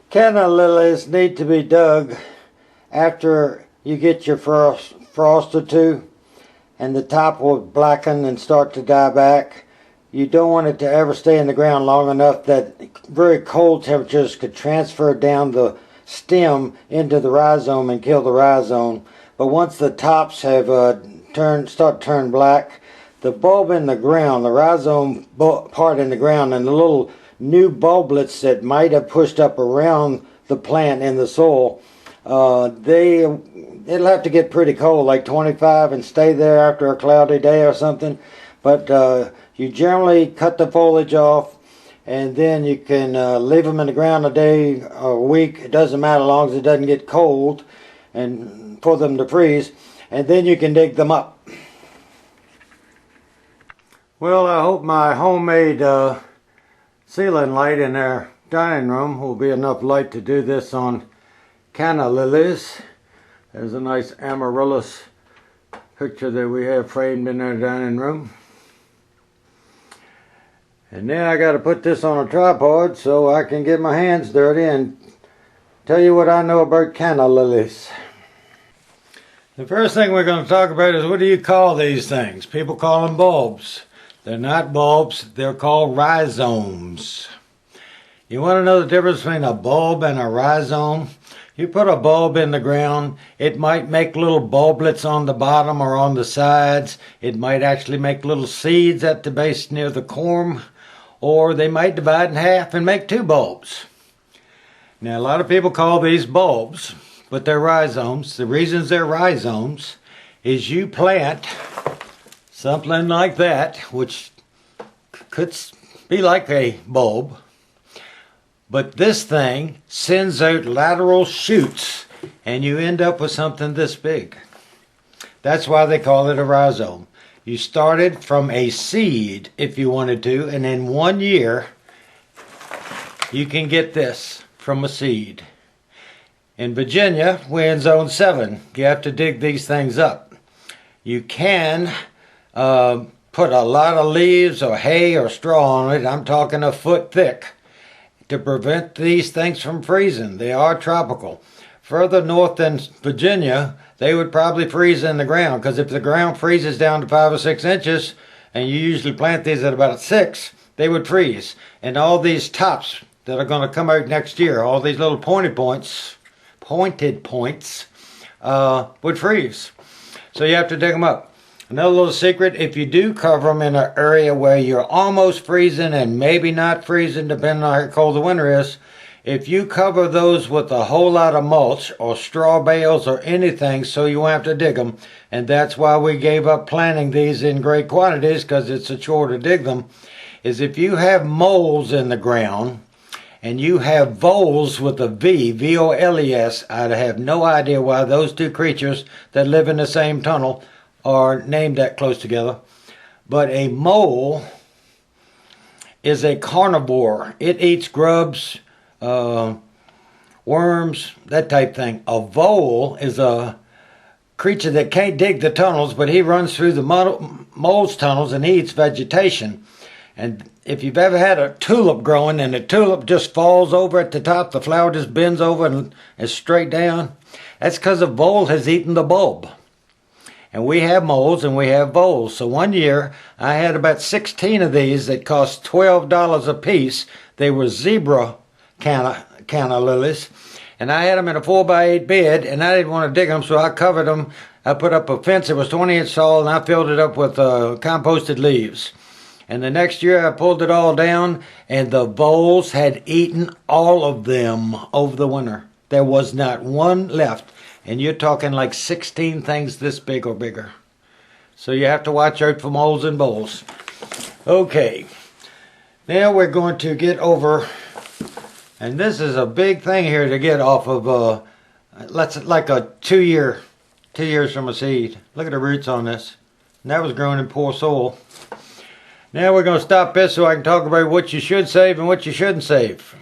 Canna lilies need to be dug after you get your first frost or two, and the top will blacken and start to die back. You don't want it to ever stay in the ground long enough that very cold temperatures could transfer down the stem into the rhizome and kill the rhizome. But once the tops have start to turn black, the bulb in the ground, the rhizome part in the ground, and the little new bulblets that might have pushed up around the plant in the soil, it'll have to get pretty cold, like 25, and stay there after a cloudy day or something. But you generally cut the foliage off, and then you can leave them in the ground a day or a week. It doesn't matter as long as it doesn't get cold and for them to freeze, and then you can dig them up. Well, I hope my homemade ceiling light in our dining room will be enough light to do this on canna lilies. There's a nice amaryllis picture that we have framed in our dining room. And then I got to put this on a tripod so I can get my hands dirty and tell you what I know about canna lilies. The first thing we're going to talk about is, what do you call these things? People call them bulbs. They're not bulbs, they're called rhizomes. You want to know the difference between a bulb and a rhizome? You put a bulb in the ground, it might make little bulblets on the bottom or on the sides. It might actually make little seeds at the base near the corm, or they might divide in half and make two bulbs. Now, a lot of people call these bulbs, but they're rhizomes. The reasons they're rhizomes is you plant something like that, which could be like a bulb, but this thing sends out lateral shoots and you end up with something this big. That's why they call it a rhizome. You started from a seed if you wanted to, and in 1 year you can get this from a seed. In Virginia, we're in zone 7. You have to dig these things up. You can put a lot of leaves or hay or straw on it. I'm talking a foot thick, to prevent these things from freezing. They are tropical. Further north than Virginia, they would probably freeze in the ground, because if the ground freezes down to 5 or 6 inches, and you usually plant these at about 6, they would freeze. And all these tops that are going to come out next year, all these little pointed points, would freeze. So you have to dig them up. Another little secret, if you do cover them in an area where you're almost freezing and maybe not freezing, depending on how cold the winter is, if you cover those with a whole lot of mulch or straw bales or anything so you won't have to dig them, and that's why we gave up planting these in great quantities, because it's a chore to dig them, is if you have moles in the ground and you have voles with a V, V-O-L-E-S, I have no idea why those two creatures that live in the same tunnel are named that close together. But a mole is a carnivore. It eats grubs, worms, that type thing. A vole is a creature that can't dig the tunnels, but he runs through the mole's tunnels and he eats vegetation. And if you've ever had a tulip growing and the tulip just falls over at the top, the flower just bends over and is straight down, that's because a vole has eaten the bulb. And we have moles and we have voles. So 1 year, I had about 16 of these that cost $12 a piece. They were zebra canna lilies. And I had them in a 4x8 bed, and I didn't want to dig them, so I covered them. I put up a fence that was 20 inches tall, and I filled it up with composted leaves. And the next year, I pulled it all down, and the voles had eaten all of them over the winter. There was not one left. And you're talking like 16 things this big or bigger. So you have to watch out for moles and voles. Okay. Now we're going to get over, and this is a big thing here to get off of, like a 2 years from a seed. Look at the roots on this. And that was grown in poor soil. Now we're going to stop this so I can talk about what you should save and what you shouldn't save.